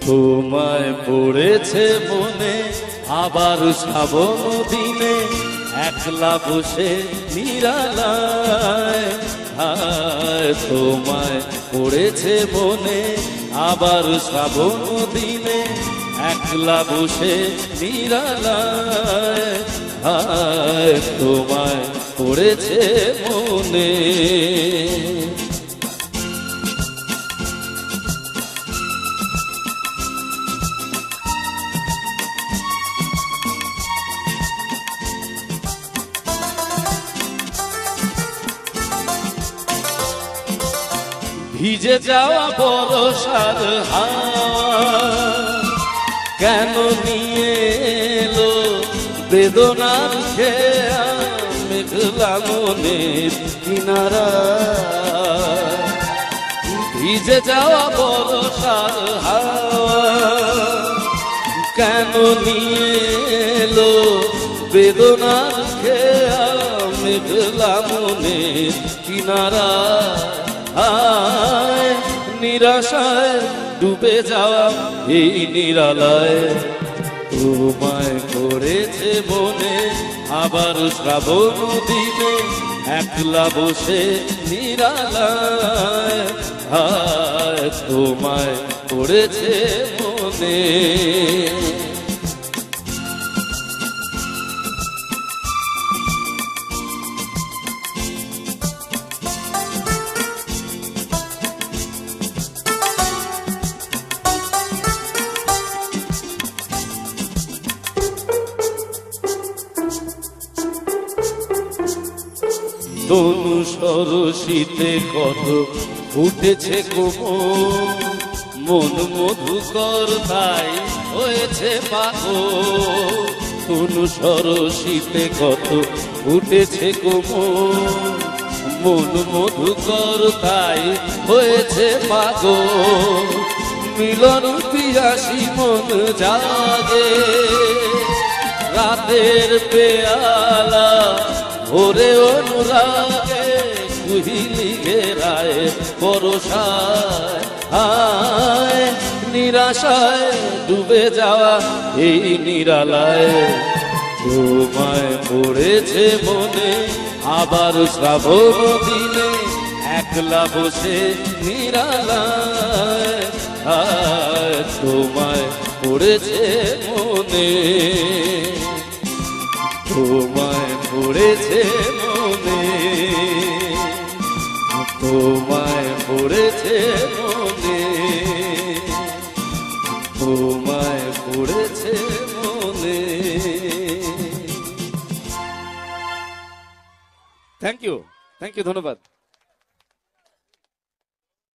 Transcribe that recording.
তোমায় পড়েছে মনে আবার শ্রাবণ দিনে একলা বসে নিরালায়। হায় তোমায় পড়েছে মনে আবার শ্রাবণ দিনে একলা বসে নিরালায়। হায় তোমায় পড়েছে মনে। ভিজে যাওয়া বরষার হাওয়া কেন নিয়ে এলো বেদনার খেয়া মেঘলা মনের কিনারা। ভিজে যাওয়া বরষার হাওয়া কেন নিয়ে এলো বেদনার খেয়া মেঘলা মনের কিনারা। হায় নিরাশায় ডুবে যাওয়া এই নিরালায় তোমায় করেছে মনে আবার শ্রাবণ দিনে একলা বসে নিরালায়। হায় তোমায় করেছে মনে। তনু সরসিতে কত ফুটেছে কোমল মন মধুকর তাই হয়েছে পাগল। তনু সরসিতে কত ফুটেছে কোমল মন মধুকর তাই হয়েছে পাগল। মিলন পিয়াসী মন জাগে রাতের পেয়ালা ভোরে অনুরাগে কুহিলি ঘেরায় বরষায়। হায় নিরাশায় ডুবে যাওয়া এই নিরালায় তোমায় পড়েছে মনে আবার শ্রাবণ দিনে একলা বসে নিরালায়। হায় তোমায় পড়েছে মনে। তোমায় পড়েছে মনে। তোমায় পড়েছে মনে। তোমায় পড়েছে মনে। থ্যাংক ইউ, ধন্যবাদ।